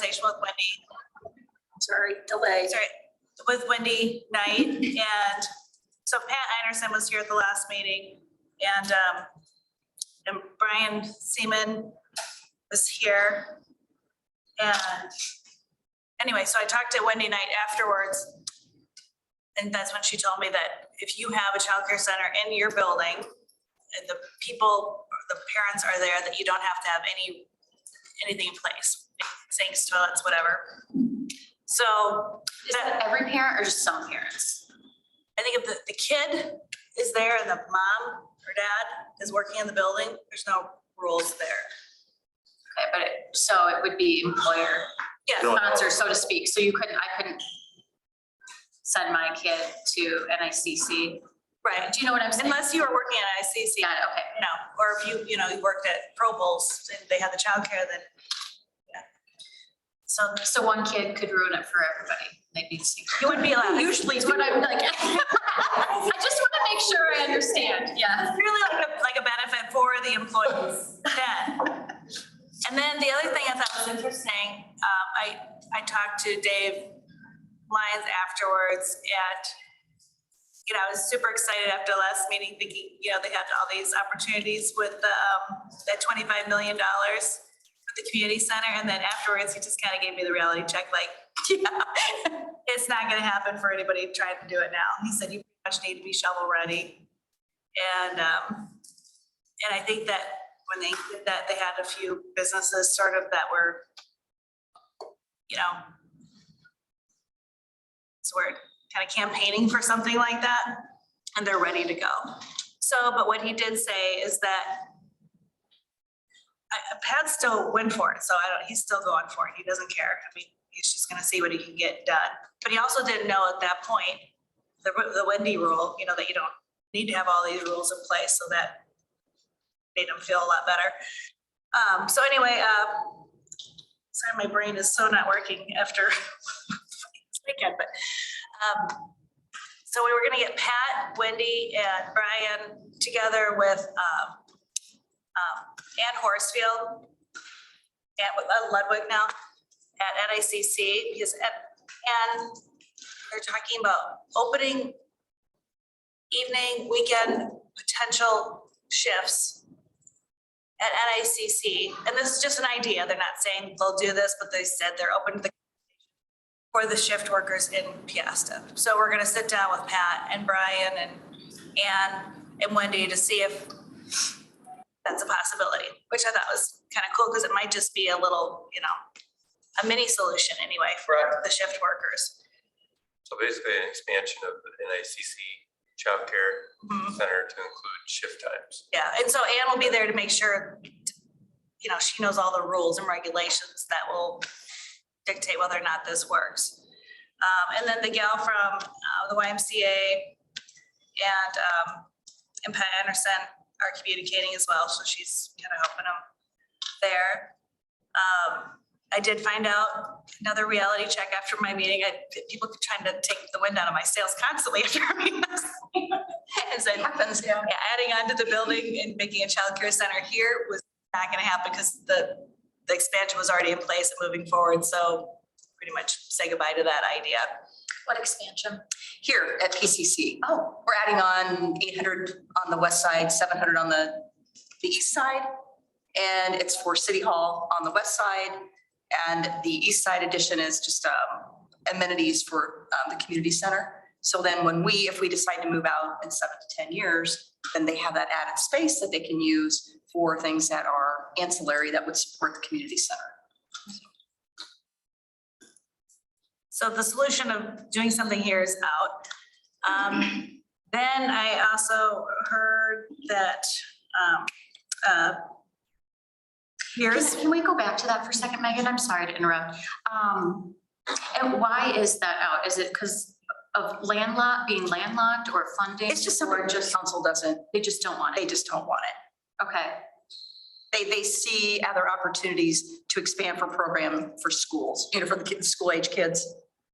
conversation with Wendy. Delay. Sorry, with Wendy Knight, and so Pat Anderson was here at the last meeting, and Brian Seaman was here. And anyway, so I talked to Wendy Knight afterwards, and that's when she told me that if you have a childcare center in your building and the people, the parents are there, that you don't have to have anything in place, sinks, toilets, whatever. So Is that every parent or just some parents? I think if the kid is there and the mom or dad is working in the building, there's no rules there. Okay, but so it would be employer Yeah, sponsor, so to speak. So I couldn't send my kid to NICC. right. Do you know what I'm saying? Unless you were working at ICC, Got it, okay. you know, or if you worked at Pro Bowls and they had the childcare, then, yeah. So one kid could ruin it for everybody. They'd be single. You wouldn't be allowed. Usually is what I'm like. I just want to make sure I understand. Yeah. It's really like a benefit for the employees then. And then the other thing I thought was interesting, I talked to Dave Lyons afterwards, and I was super excited after the last meeting, thinking, they had all these opportunities with that $25 million with the community center. And then afterwards, he just kind of gave me the reality check, like, yeah, it's not going to happen for anybody trying to do it now. He said, you pretty much need to be shovel ready. And I think that when they did that, they had a few businesses sort of that were, so we're kind of campaigning for something like that, and they're ready to go. So, but what he did say is that Pat still went for it. So he's still going for it. He doesn't care. I mean, he's just gonna see what he can get done. But he also didn't know at that point, the Wendy rule, that you don't need to have all these rules in place, so that made him feel a lot better. So anyway, sorry, my brain is so not working after this weekend, but so we were gonna get Pat, Wendy, and Brian together with Ann Horsfield and with Ludwig now at NICC, because and they're talking about opening evening, weekend potential shifts at NICC. And this is just an idea. They're not saying they'll do this, but they said they're open to for the shift workers in Piasta. So we're gonna sit down with Pat and Brian and Ann and Wendy to see if that's a possibility, which I thought was kind of cool, because it might just be a little, a mini solution anyway for the shift workers. So basically an expansion of the NICC childcare center to include shift times. Yeah, and so Ann will be there to make sure, she knows all the rules and regulations that will dictate whether or not this works. And then the gal from the YMCA and Pat Anderson are communicating as well, so she's kind of helping them there. I did find out another reality check after my meeting. People trying to take the wind out of my sails constantly after our meeting. As it happens, yeah, adding on to the building and making a childcare center here was not going to happen, because the expansion was already in place and moving forward. So pretty much say goodbye to that idea. What expansion? Here at PCC. Oh, We're adding on 800 on the west side, 700 on the east side. And it's for City Hall on the west side. And the east side addition is just amenities for the community center. So then if we decide to move out in 7 to 10 years, then they have that added space that they can use for things that are ancillary that would support the community center. So the solution of doing something here is out. Then I also heard that can we go back to that for a second, Megan? I'm sorry to interrupt. And why is that out? Is it because of being landlocked or funding? It's just something just council doesn't, They just don't want it. they just don't want it. Okay. They see other opportunities to expand for program for schools, for the kids, school age kids.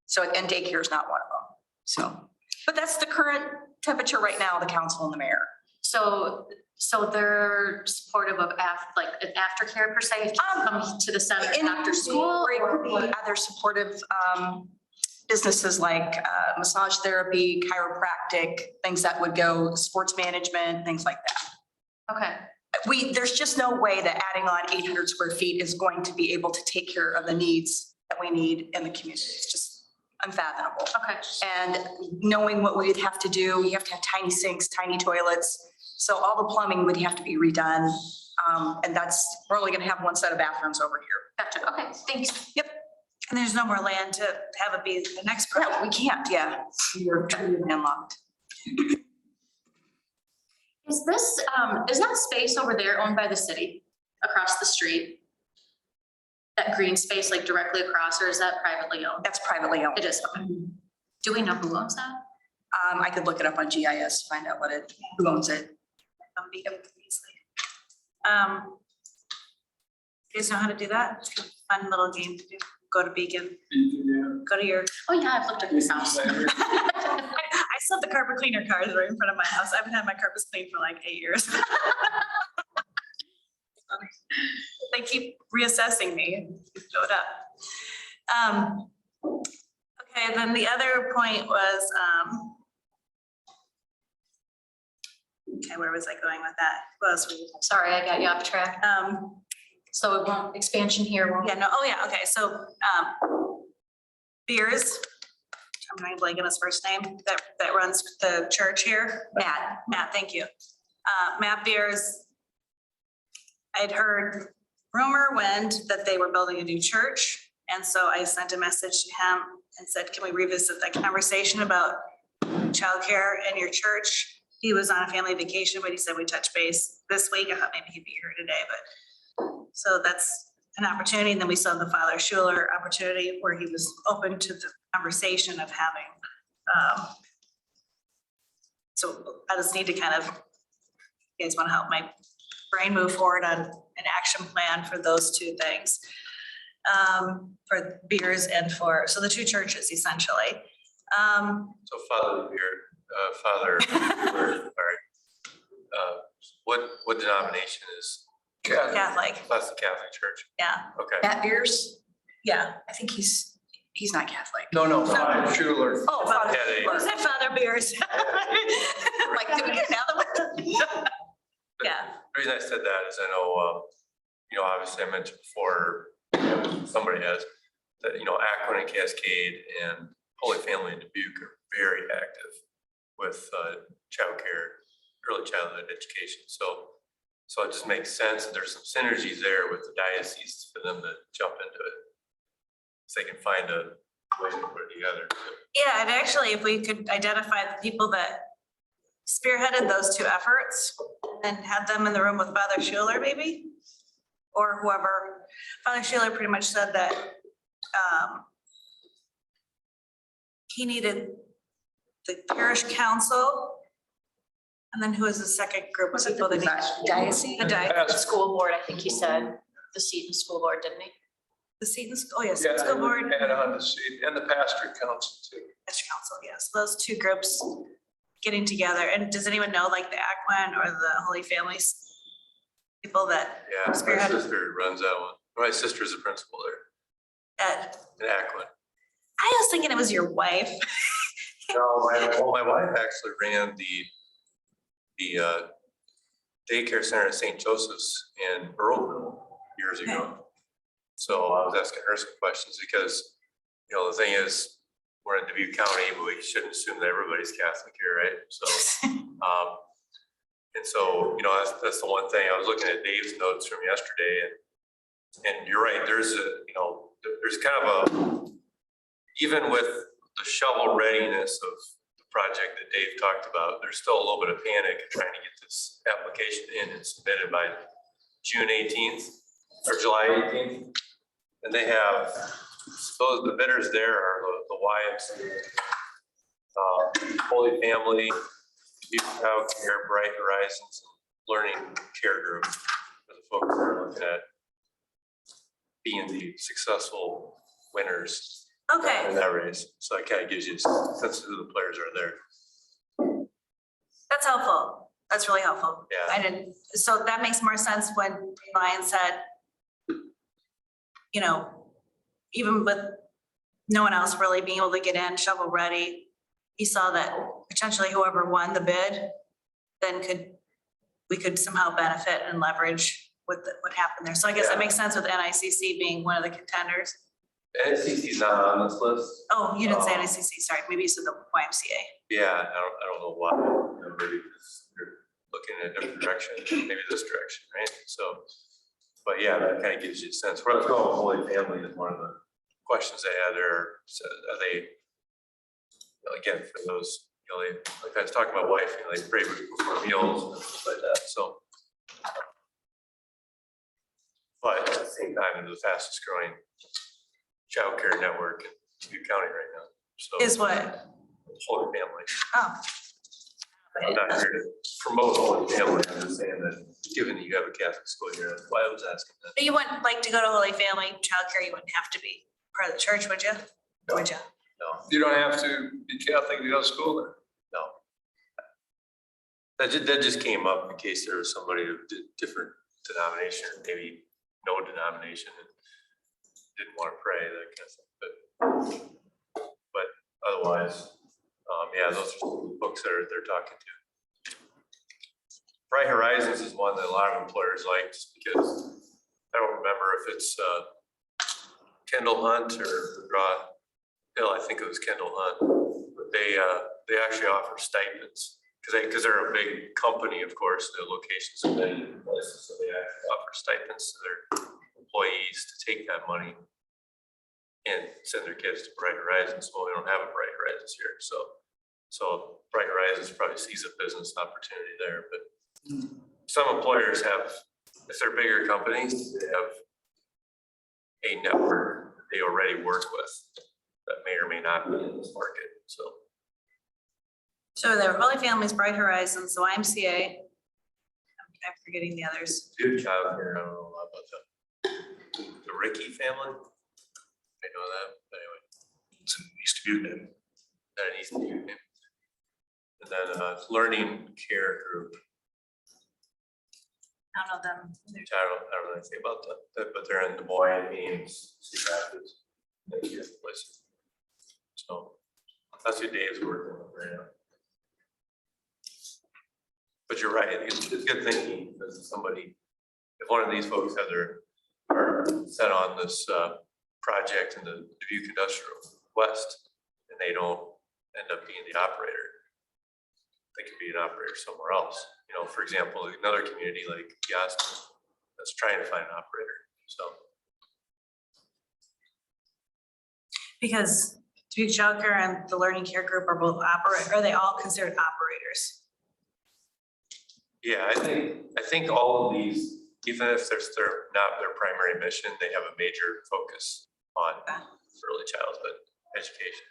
So, and daycare is not one of them. So, but that's the current temperature right now, the council and the mayor. So they're supportive of like an aftercare per se, if you come to the center after school? Or it could be or- other supportive businesses like massage therapy, chiropractic, things that would go, sports management, things like that. Okay, There's just no way that adding on 800 square feet is going to be able to take care of the needs that we need in the community. It's just unfathomable. okay. And knowing what we would have to do, we have to have tiny sinks, tiny toilets. So all the plumbing would have to be redone. And we're only gonna have one set of bathrooms over here. Gotcha, okay, thanks. And there's no more land to have it be the next No, project. we can't, yeah. We're landlocked. Is that space over there owned by the city across the street? That green space like directly across, or is that privately owned? That's privately owned. It is, okay. Do we know who owns that? I could look it up on GIS, find out who owns it. Beacon easily. You guys know how to do that? It's a fun little game to do. Go to Beacon, go to your. Oh, yeah, I've looked at this house. I still have the carpet cleaner cars right in front of my house. I haven't had my carpets cleaned for like 8 years. They keep reassessing me and showed up. Okay, then the other point was, okay, where was I going with that? What else were we- Sorry, I got you off track. So it won't, expansion here won't. Yeah, no, oh yeah, okay, so, Beers, I'm not blanking on his first name, that runs the church here. Matt, thank you. Matt Beers. I'd heard rumor went that they were building a new church. And so I sent a message to him and said, can we revisit that conversation about childcare in your church? He was on a family vacation, but he said we touch base this week. I thought maybe he'd be here today, but so that's an opportunity. And then we saw the Father Schuler opportunity where he was open to the conversation of having. So I just need to kind of, you guys want to help my brain move forward on an action plan for those two things. For Beers and so the two churches essentially. So Father Beard, what denomination is? Catholic, That's the Catholic Church. yeah, Okay. Matt Beers, yeah. I think he's not Catholic. No, Father Schuler. Oh, Father Yeah, they- Who's that Father Beers? Like, did we get another one? Yeah, The reason I said that is I know, obviously I mentioned before, somebody has, that, Aquin and Cascade and Holy Family in Dubuque are very active with childcare, early childhood education. So it just makes sense that there's some synergies there with the diocese for them to jump into it. So they can find a way to put it together. yeah, and actually, if we could identify the people that spearheaded those two efforts and had them in the room with Father Schuler, maybe? Or whoever, Father Schuler pretty much said that he needed the parish council. And then who was the second group of people that? Diocese? The diocese, Pastor. School board, I think he said, the Seton School Board, didn't he? the Seton, oh yes, Yeah, school board, and on the seat, and the pastor council too. parish council, yes, those two groups getting together. And does anyone know like the Aquin or the Holy Families? People that, Yeah, my Spearhead. sister runs that one. My sister's a principal there in Aquin. I was thinking it was your wife. No, my wife actually ran the daycare center at St. Joseph's in Earlville years ago. So I was asking her some questions because, the thing is, we're in Dubuque County, but we shouldn't assume that everybody's Catholic here, right? So, and so, that's the one thing. I was looking at Dave's notes from yesterday and you're right, there's there's kind of even with the shovel readiness of the project that Dave talked about, there's still a little bit of panic in trying to get this application in and submitted by June 18th or July 18th. And they have, the bidders there are the YMCA, Holy Family, Youth Child Care, Bright Horizons, Learning Care Group, are the folks that are looking at being the successful winners Okay, in that race. So it kind of gives you a sense of who the players are there. that's helpful. That's really helpful. Yeah. I didn't, so that makes more sense when Ryan said, you know, even with no one else really being able to get in shovel ready, he saw that potentially whoever won the bid then we could somehow benefit and leverage what happened there. So I guess that makes sense with NICC being one of the contenders. NCC's not on this list. Oh, you didn't say NICC, sorry, maybe you said the YMCA. Yeah, I don't know why, maybe because they're looking in a different direction, maybe this direction, right? So, but yeah, that kind of gives you a sense. Where let's go, Holy Family is one of the questions they had there. So are they, again, for those, you know, they, like I was talking about wife, you know, they pray before meals and stuff like that, so. But at the same time, they're the fastest growing childcare network in Dubuque County right now, so. Is what? Holy Family. Oh. I'm not here to promote Holy Family, I'm just saying that, given that you have a Catholic school here, that's why I was asking that. But you wouldn't like to go to Holy Family childcare, you wouldn't have to be part of the church, would you? No. Would you? No, You don't have to be Catholic to go to school there. no. That just came up in case there was somebody of different denomination, or maybe no denomination, and didn't want to pray, that kind of thing, but otherwise, yeah, those are some books that they're talking to. Bright Horizons is one that a lot of employers like, just because I don't remember if it's Kendall Hunt or McGraw Hill, I think it was Kendall Hunt, but they actually offer stipends, because they're a big company, of course, their locations in many places, so they actually offer stipends to their employees to take that money and send their kids to Bright Horizons. Well, we don't have a Bright Horizons here, so Bright Horizons probably sees a business opportunity there, but some employers have, if they're bigger companies, they have a network that they already work with that may or may not be in this market, so. So there were Holy Families, Bright Horizons, the YMCA. I'm forgetting the others. Dude, child care, I don't know a lot about that. The Ricky family? I know that, but anyway. It's an East Dubuque. That an East Dubuque name. And then Learning Care Group, I don't know them. which I don't know anything about that, but they're in Des Moines, Ames, Cedar Rapids. and a few other places. So that's who Dave's working with right now. But you're right, it's good thinking, as somebody, if one of these folks have are set on this project in the Dubuque Industrial West, and they don't end up being the operator, they could be an operator somewhere else. You know, for example, another community like Piasta that's trying to find an operator, so. Because Dubuque Child Care and the Learning Care Group are both are they all considered operators? Yeah, I think all of these, even if they're not their primary mission, they have a major focus on early childhood education.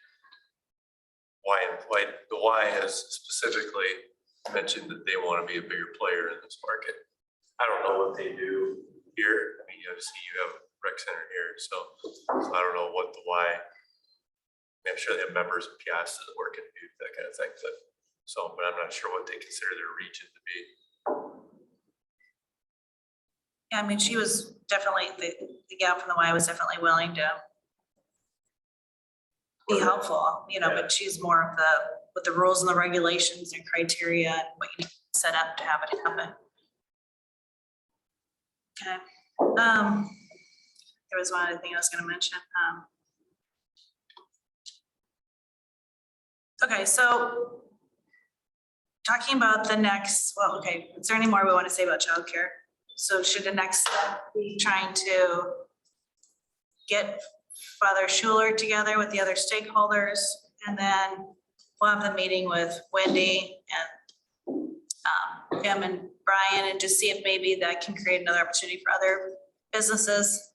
The Y has specifically mentioned that they want to be a bigger player in this market. I don't know what they do here. I mean, obviously you have a rec center here, so I don't know what the Y. I'm sure they have members of Piasta that work in Dubuque, that kind of thing, but I'm not sure what they consider their region to be. Yeah, I mean, she was definitely, the gal from the Y was definitely willing to be helpful, you know, but she's more of with the rules and the regulations and criteria and what you need to set up to have it happen. Okay, there was one other thing I was gonna mention. Okay, so talking about the next, well, okay, is there any more we want to say about childcare? So should the next step be trying to get Father Schuler together with the other stakeholders? And then we'll have the meeting with Wendy and him and Brian, and just see if maybe that can create another opportunity for other businesses.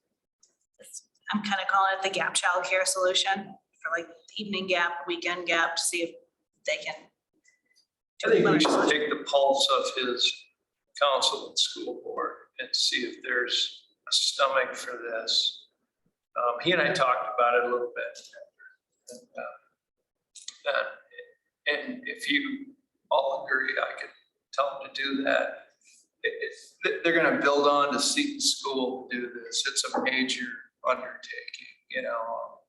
I'm kind of calling it the gap childcare solution for like evening gap, weekend gap, to see if they can. I think we should take the pulse of his council and school board and see if there's a stomach for this. He and I talked about it a little bit. And if you all agree, I could tell them to do that. They're gonna build on to Seton School to do this. It's a major undertaking, you know.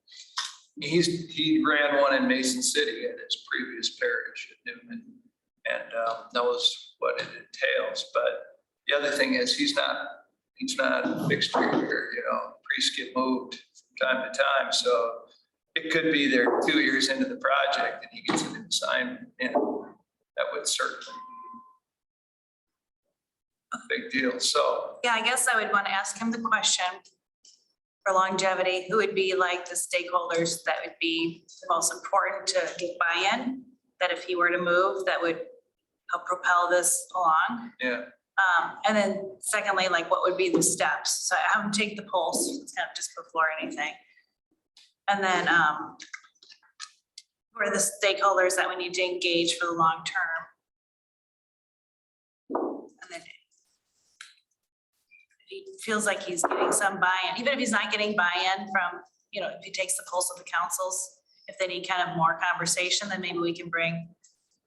He ran one in Mason City at his previous parish at Newman and knows what it entails. But the other thing is he's not a fixture here, you know, priests get moved from time to time. So it could be they're 2 years into the project and he gets a new sign and that would certainly be a big deal. So Yeah, I guess I would want to ask him the question for longevity, who would be like the stakeholders that would be the most important to get buy-in? That if he were to move, that would help propel this along? yeah, And then secondly, like what would be the steps? So I haven't take the pulse, it's kind of just before anything. And then who are the stakeholders that we need to engage for the long term? And then if he feels like he's getting some buy-in, even if he's not getting buy-in from, you know, if he takes the pulse of the councils, if they need kind of more conversation, then maybe we can bring,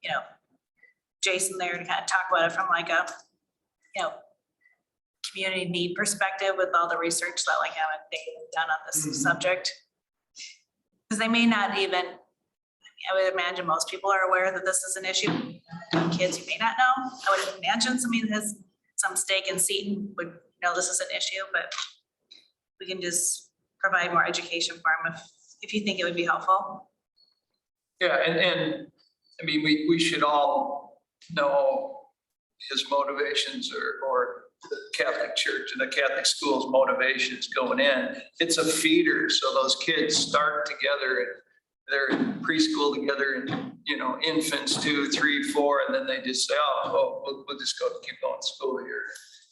you know, Jason there to kind of talk about it from like a, you know, community need perspective with all the research that like haven't done on this subject. Because they may not even, I would imagine most people are aware that this is an issue. Kids you may not know, I would imagine somebody that has some stake in Seton would know this is an issue, but we can just provide more education for them if you think it would be helpful. yeah, and I mean, we should all know his motivations or the Catholic Church and the Catholic school's motivations going in. It's a feeder, so those kids start together and they're in preschool together and, you know, infants 2, 3, 4, and then they just say, oh, we'll just keep going to school here.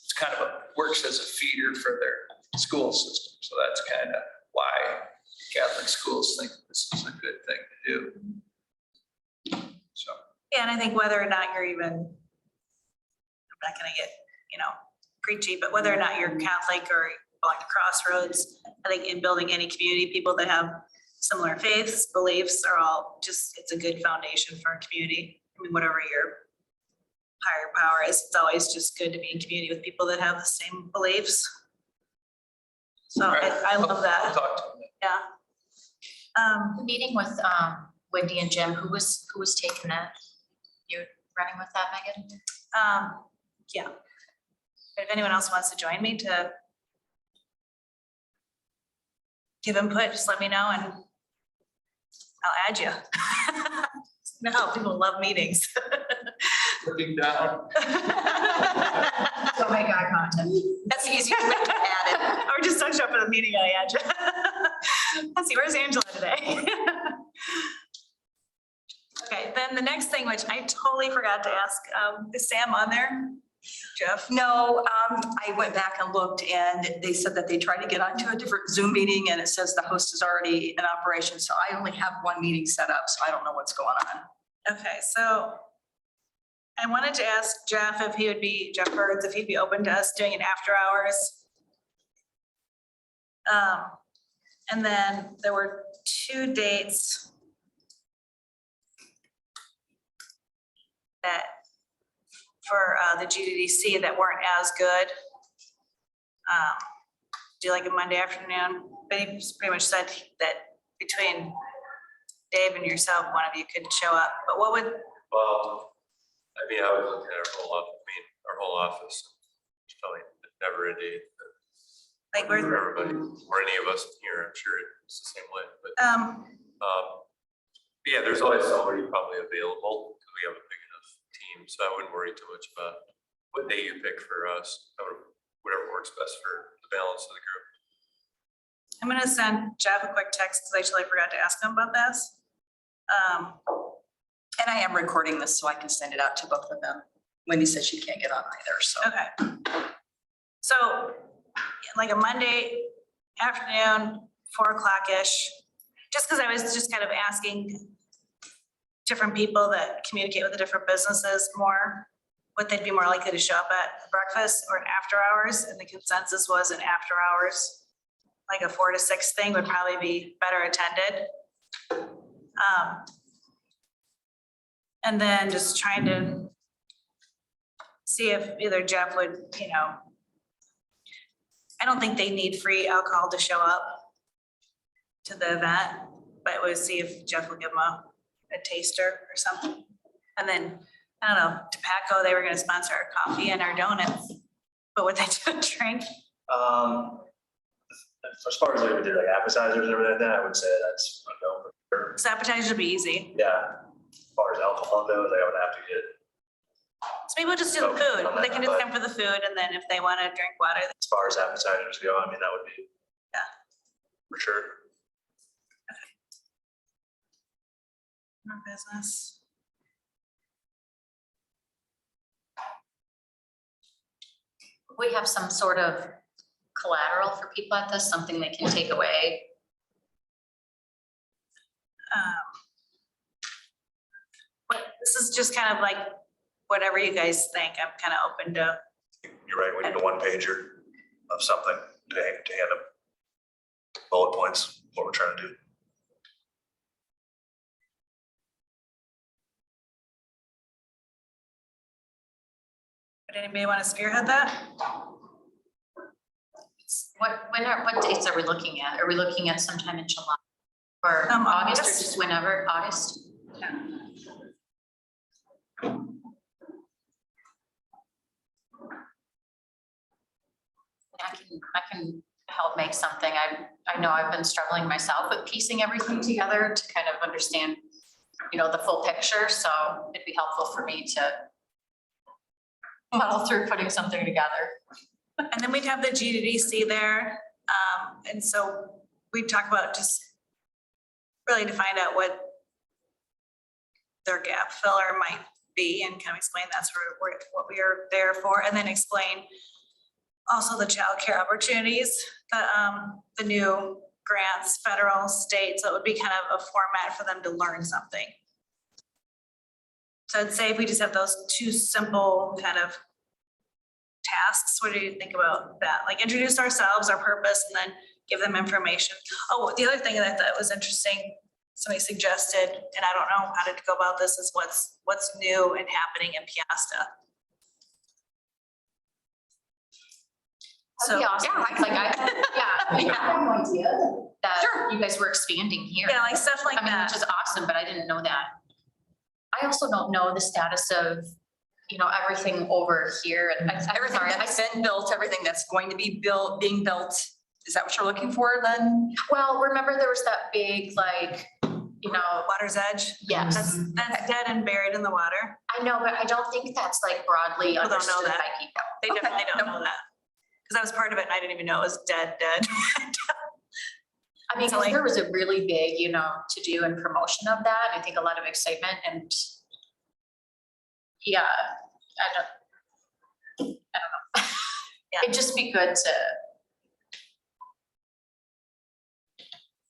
It's kind of works as a feeder for their school system. So that's kind of why Catholic schools think this is a good thing to do. So. Yeah, and I think whether or not you're even, I'm not gonna get, you know, preachy, but whether or not you're Catholic or belong to Crossroads, I think in building any community, people that have similar faiths, beliefs are all just, it's a good foundation for a community. I mean, whatever your higher power is, it's always just good to be in community with people that have the same beliefs. So I love I'll that, talk to him. yeah. The meeting with Wendy and Jim, who was taking that? You're running with that, Megan? Yeah. But if anyone else wants to join me to give input, just let me know and I'll add you. No, people love meetings. Looking down. Don't make eye contact. that's the easiest way to add it. Or just don't show up at the meeting and I add you. Let's see, where's Angela today? Okay, then the next thing, which I totally forgot to ask, is Sam on there? Jeff? No, I went back and looked and they said that they tried to get onto a different Zoom meeting and it says the host is already in operation. So I only have one meeting set up, so I don't know what's going on. Okay, so I wanted to ask Jeff if he would be, Jeff Birds, if he'd be open to us doing an after hours. And then there were 2 dates that for the GDDC that weren't as good. Do like a Monday afternoon, but he pretty much said that between Dave and yourself, one of you could show up, but what would, Well, I mean, I was looking at our whole office, it's probably never a day like, for we're, everybody, or any of us here, I'm sure it's the same way, but, yeah, there's always somebody probably available, because we have a big enough team, so I wouldn't worry too much about what day you pick for us, whatever works best for the balance of the group. I'm gonna send Jeff a quick text, because I totally forgot to ask him about this. And I am recording this so I can send it out to both of them. Wendy said she can't get on either, so. Okay. So, like a Monday afternoon, 4 o'clock-ish, just because I was just kind of asking different people that communicate with the different businesses more, what they'd be more likely to show up at breakfast or an after hours, and the consensus was an after hours, like a 4 to 6 thing would probably be better attended. And then just trying to see if either Jeff would, you know, I don't think they need free alcohol to show up to the event, but we'll see if Jeff will give them a taster or something. And then, I don't know, Tobacco, they were gonna sponsor our coffee and our donuts, but would they do a drink? As far as they would do like appetizers and everything like that, I would say that's a no for sure. Cause appetizers would be easy. Yeah, as far as alcohol goes, I would have to get, So maybe we'll just do the food. They can just come for the food and then if they wanna drink water, as far as appetizers go, I mean, that would be. Yeah. For sure. no business. We have some sort of collateral for people at this, something they can take away. But this is just kind of like, whatever you guys think, I'm kind of open to. You're right, we need a one pager of something to hand them. Bullet points, what we're trying to do. Would anybody want to spearhead that? What dates are we looking at? Are we looking at sometime in July? Or August or August. just whenever, August? I can help make something. I know I've been struggling myself with piecing everything together to kind of understand, you know, the full picture, so it'd be helpful for me to muddle through putting something together. And then we'd have the GDDC there. And so we talk about just really to find out what their gap filler might be and kind of explain that's what we are there for, and then explain also the childcare opportunities, the new grants, federal, state, so it would be kind of a format for them to learn something. So I'd say if we just have those two simple kind of tasks, what do you think about that? Like introduce ourselves, our purpose, and then give them information. Oh, the other thing that I thought was interesting, somebody suggested, and I don't know how to go about this, is what's new and happening in Piasta. That'd be So, awesome. yeah, Like I had no idea that Sure. you guys were expanding here. yeah, like stuff like I mean, that. which is awesome, but I didn't know that. I also don't know the status of, you know, everything over here and Everything sorry, that's been built, everything that's going to be built, being built, is that what you're looking for then? well, remember there was that big, like, you know, Water's Edge. yes. That's dead and buried in the water. I know, but I don't think that's like broadly People don't know understood that. by people. They Okay, definitely don't no. know that. Cause I was part of it and I didn't even know it was dead. I mean, So, 'cause like- there was a really big, you know, to do and promotion of that. I think a lot of excitement and yeah, I don't know. Yeah. It'd just be good to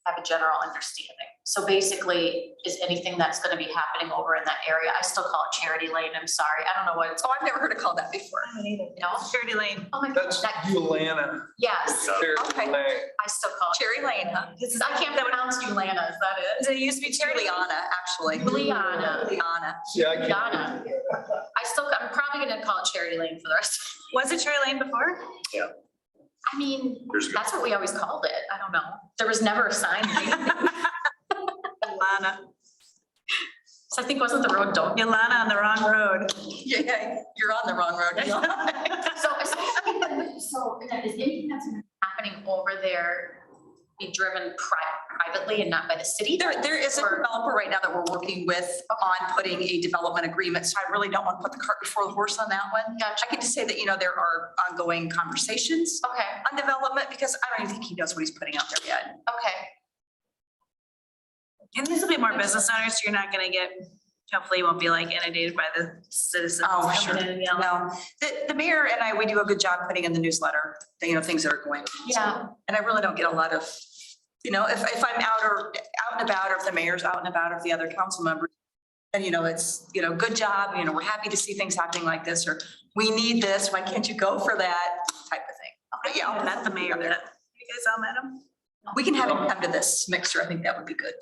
have a general understanding. So basically, is anything that's gonna be happening over in that area, I still call it Charity Lane, I'm sorry, I don't know what it's, Oh, I've never heard it called that before. no? Charity Lane. Oh my God, That's that, Ulana. yes, Okay. I still call it. Cherry Lane, huh? This is, I can't pronounce Ulana, is that it? It used to be Charity. Juliana, actually. Juliana. Juliana. See, I can't. Donna. I'm probably gonna call it Charity Lane for the rest. Was it Charity Lane before? I mean, Years ago. that's what we always called it. I don't know. There was never a sign. Ilana. So I think wasn't the road don't. Ilana on the wrong road. Yeah, you're on the wrong road. So is anything that's happening over there be driven privately and not by the city? There is a developer right now that we're working with on putting a development agreement, so I really don't want to put the cart before the horse on that one. Gotcha. I can just say that, you know, there are ongoing conversations Okay, on development because I don't even think he knows what he's putting out there yet. okay. And this will be more business owners, so you're not gonna get, hopefully you won't be like inundated by the citizens. Oh, coming sure. in and yelling. No, the mayor and I, we do a good job putting in the newsletter, you know, things that are going. on. Yeah. And I really don't get a lot of, you know, if I'm out and about, or if the mayor's out and about, or if the other council members, then, you know, it's, you know, good job, you know, we're happy to see things happening like this, or we need this, why can't you go for that type of thing. But yeah, I met the mayor. You guys all met him? we can have him come to this mixer. I think that would be good,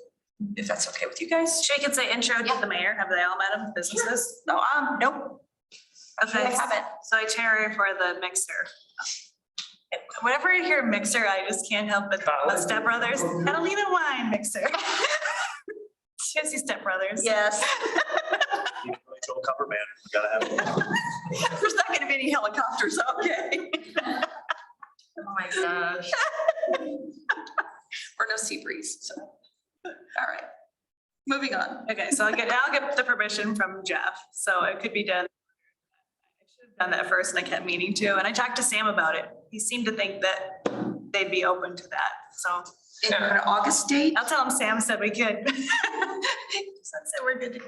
if that's okay with you guys. She could say intro to the mayor. Have they all met him, businesses? No, nope. Okay, so itinerary for the mixer. Whenever I hear mixer, I just can't help but think about Step Brothers. Catalina wine mixer. Seriously, Step Brothers. Yes. You can really go cover man, we gotta have it. There's not gonna be any helicopters, okay? Oh my gosh. Or no sea breeze, so. All right. Moving on. Okay, so I'll get the permission from Jeff, so it could be done. I should have done that first and I kept meaning to, and I talked to Sam about it. He seemed to think that they'd be open to that, so In an August date? I'll tell him Sam said we could. Sam said we're good to go.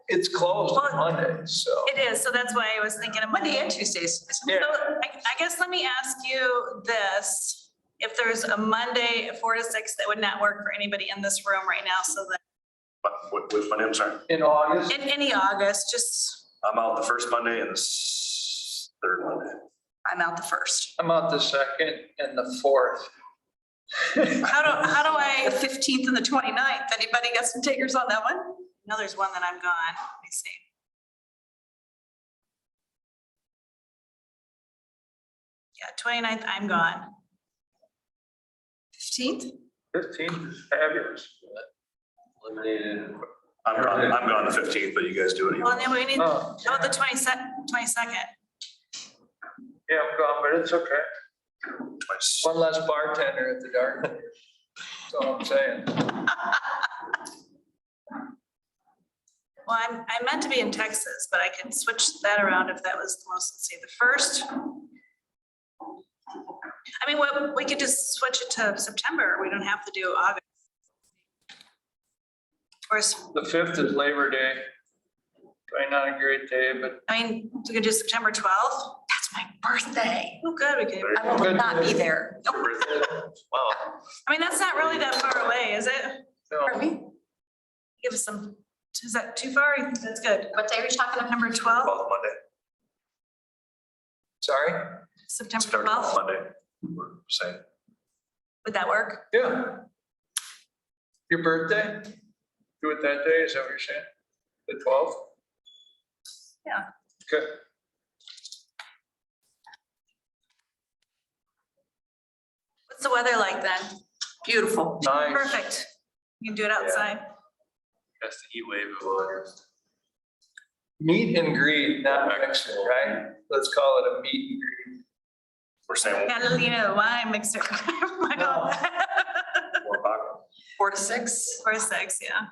It's closed on Monday, so. It is, so that's why I was thinking of Monday Monday. and Tuesdays. Yeah. So I guess let me ask you this, if there's a Monday, 4 to 6, that would not work for anybody in this room right now, so that, Which Monday, I'm sorry, In August, in any August, just, I'm out the first Monday and the third Monday. I'm out the first. I'm out the 2nd and the 4th. how do The I, 15th and the 29th. Anybody got some takers on that one? no, there's one that I'm gone, let me see. Yeah, 29th, I'm gone. 15th? 15th is fabulous. Eliminated. I'm gone the 15th, but you guys do it. Well, and then we need, Oh, how about the 22nd? yeah, I'm gone, but it's okay. One less bartender at the dark. That's all I'm saying. Well, I meant to be in Texas, but I can switch that around if that was the most, let's see, the first. I mean, we could just switch it to September. We don't have to do August. Or, The 5th is Labor Day. Probably not a great day, but I mean, we could do September 12th. That's my birthday. Oh, good, we could. I will not be there. Wow. I mean, that's not really that far away, is it? no, Pardon me? Give us some, is that too far? You think that's good? What day are you talking about? September 12th, About Monday, sorry. September start 12th, Monday, we're saying. would that work? Yeah. Your birthday? Do it that day, is that what you're saying? The 12th? Yeah. Okay. What's the weather like then? Beautiful. Nice. Perfect. You can do it outside. That's the heat wave of August. Meet and greet, not mixer, right? Let's call it a meet and greet. We're saying Catalina wine mixer. Oh my God. 4 o'clock. 4 to 6. 4 to 6, yeah.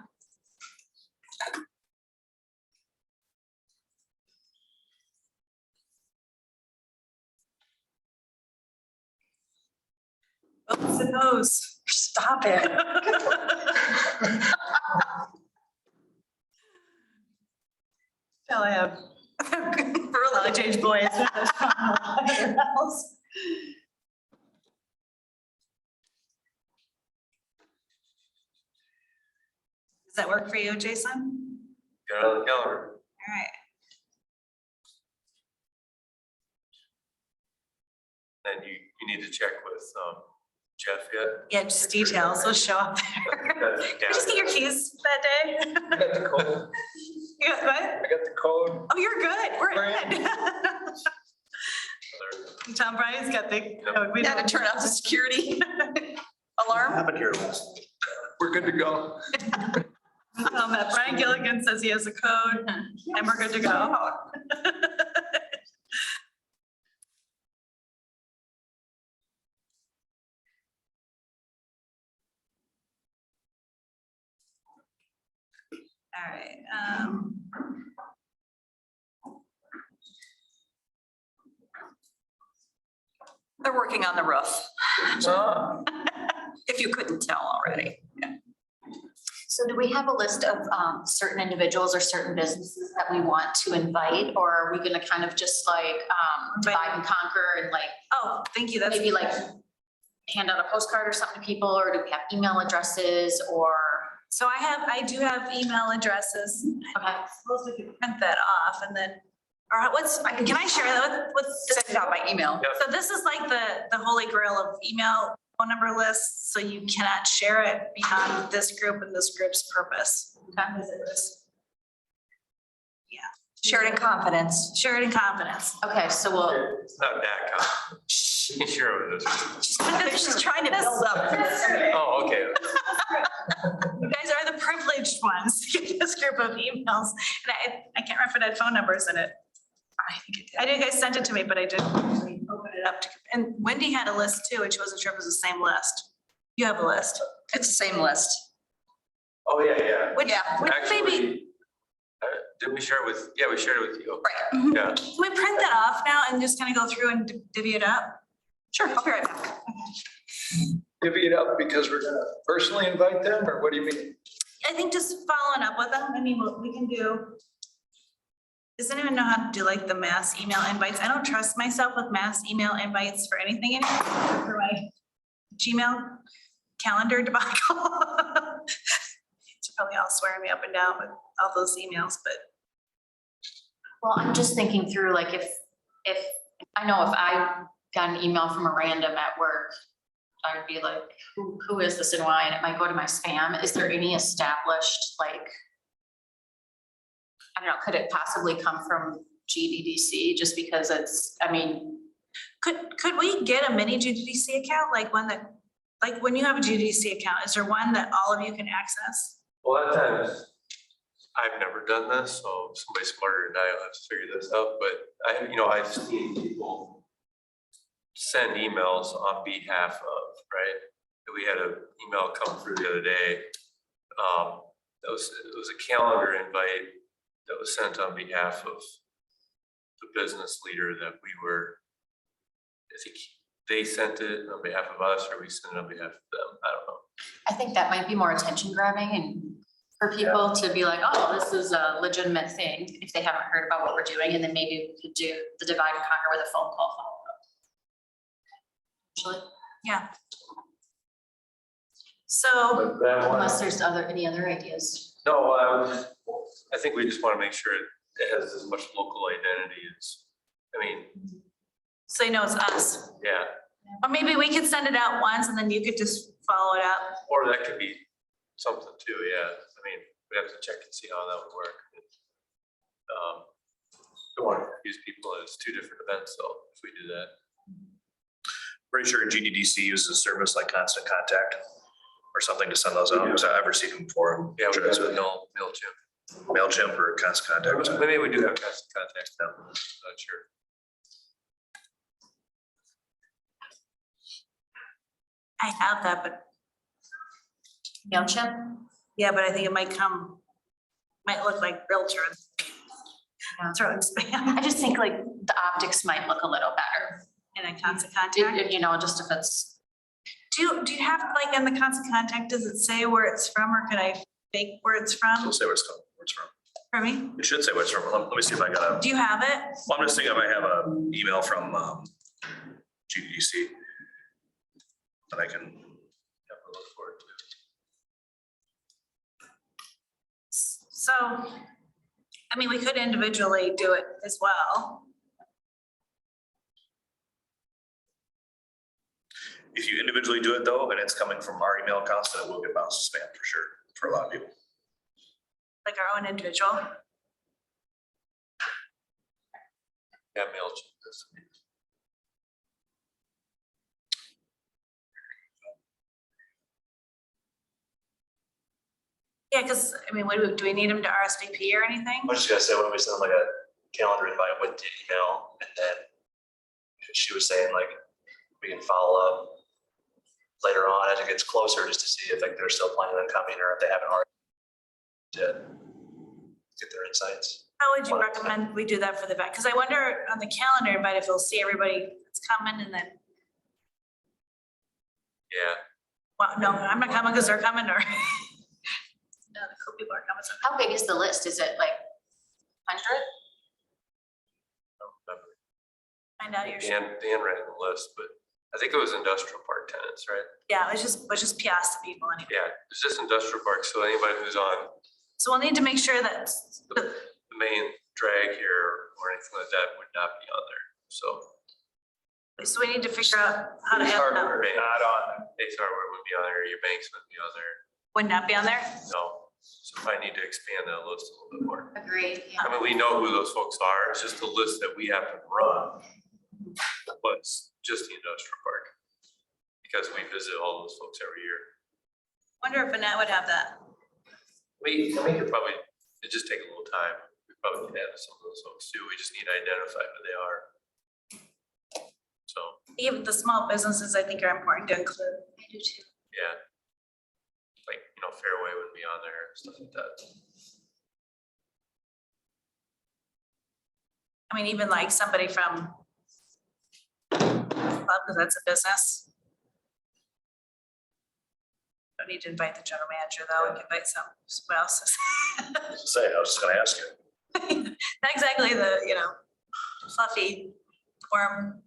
Oh, suppose. Stop it. Shall I have? Really change boys. Does that work for you, Jason? Got it on the calendar. All right. Then you need to check with Jeff yet. Yeah, just details. They'll show up there. That's- Did you just get your keys that day? I got the code. You got what? I got the code. Oh, you're good. We're Right. good. Tom Bryan's got the. We had to turn out the security alarm. Happened here last. We're good to go. Brian Gilligan says he has a code and we're good to go. All right, They're working on the roof, Oh, if you couldn't tell already. So do we have a list of certain individuals or certain businesses that we want to invite? Or are we gonna kind of just like divide and conquer and like oh, thank you. That's maybe like hand out a postcard or something to people? Or do we have email addresses or? So I do have email addresses. Okay. I suppose we could print that off and then, or can I share that with, Send it out by email. so this is like the holy grail of email phone number lists, so you cannot share it beyond this group and this group's purpose. Yeah. Share it in confidence. Share it in confidence. Okay, so we'll, It's not that common. You can share it with us. She's trying to build up. Oh, okay. You guys are the privileged ones to get this group of emails. And I can't remember if it had phone numbers in it. I think it did. I know you guys sent it to me, but I didn't actually open it up. And Wendy had a list too, and she wasn't sure if it was the same list. You have a list. It's the same list. Oh, yeah. Which, Yeah. which maybe, Actually, didn't we share it with, yeah, we shared it with you. Right. Yeah. can we print that off now and just kind of go through and divvy it up? Sure, I'll be right back. Divvy it up because we're gonna personally invite them, or what do you mean? I think just following up with them. I mean, what we can do. Does anyone know how to do like the mass email invites? I don't trust myself with mass email invites for anything anymore, for my Gmail calendar debacle. It's probably all swearing me up and down with all those emails, but well, I'm just thinking through, like, if, I know if I got an email from a random at work, I would be like, who is this and why? And it might go to my spam. Is there any established, like, I don't know, could it possibly come from GDDC just because it's, I mean, could we get a mini GDDC account, like one that, like when you have a GDDC account, is there one that all of you can access? Well, that times, I've never done this, so somebody smarter than I will have to figure this out, but I've seen people send emails on behalf of, right? We had an email come through the other day. It was a calendar invite that was sent on behalf of the business leader that we were, I think they sent it on behalf of us, or we sent it on behalf of them, I don't know. I think that might be more attention grabbing and for people to be like, oh, this is a legitimate thing, if they haven't heard about what we're doing, and then maybe we could do the divide and conquer with a phone call follow-up. Actually, Yeah. So, But that one, unless there's any other ideas. no, I think we just want to make sure it has as much local identity as, so you know it's us, yeah. or maybe we could send it out once and then you could just follow it up. Or that could be something too, yeah. We have to check and see how that would work. Don't want to confuse people as two different events though, if we do that. Pretty sure GDDC uses a service like Constant Contact or something to send those out, because I've ever seen them before. Yeah, we Sure, got it's the with MailChimp. MailChimp or Constant Contact. Maybe we do have constant contact now, not sure. I have that, but MailChimp? yeah, but I think it might look like Realtor. Throw in spam I just think like the optics might look a little better. in a constant contact. Just if it's, Do you have, like, in the constant contact, does it say where it's from, or could I fake where it's from It'll say where it's from. for me? It should say where it's from. Let me see if I got a, Do you have it? well, I'm just thinking I might have an email from GDDC that I can. Have to look forward to. So, we could individually do it as well. If you individually do it though, and it's coming from our email accounts, then it will get bounced to spam for sure, for a lot of people. Like our own individual. Yeah, MailChimp. Does. Yeah, because, what do we need them to RSVP or anything? I was just gonna say, when we send them like a calendar invite with the email, and then she was saying like, we can follow up later on as it gets closer, just to see if like they're still planning on coming, or if they haven't already to get their insights. How would you recommend we do that for the event? Because I wonder on the calendar invite if we'll see everybody that's coming and then, Yeah, well, no, I'm not coming because they're coming, or. No, the cool people are coming. So how big is the list? Is it like 100? I don't remember. find out your. Dan ran the list, but I think it was industrial park tenants, right? Yeah, it's just Piasta people anyway. Yeah, it's just industrial park, so anybody who's on So we'll need to make sure that, the main drag here or anything like that would not be on there, so. we need to figure out how to It's have hard them. work. Not on. Ace Hardware would be on there, your banks would be on there, Would not be on there? no. So probably need to expand that list a little bit more. Agreed, I mean, we know who those folks are, it's just a list that we have to run. What's just the industrial park? Because we visit all those folks every year. Wonder if Annette would have that. We could probably, it just take a little time. We probably can add some of those folks too. We just need to identify who they are. So, Even the small businesses, I think are important to include. I do too. yeah. Like, Fairway would be on there, stuff like that. I mean, even like somebody from because that's a business. Don't need to invite the general manager though. We can invite someone else. Say, I was just gonna ask you. Not exactly the, fluffy worm.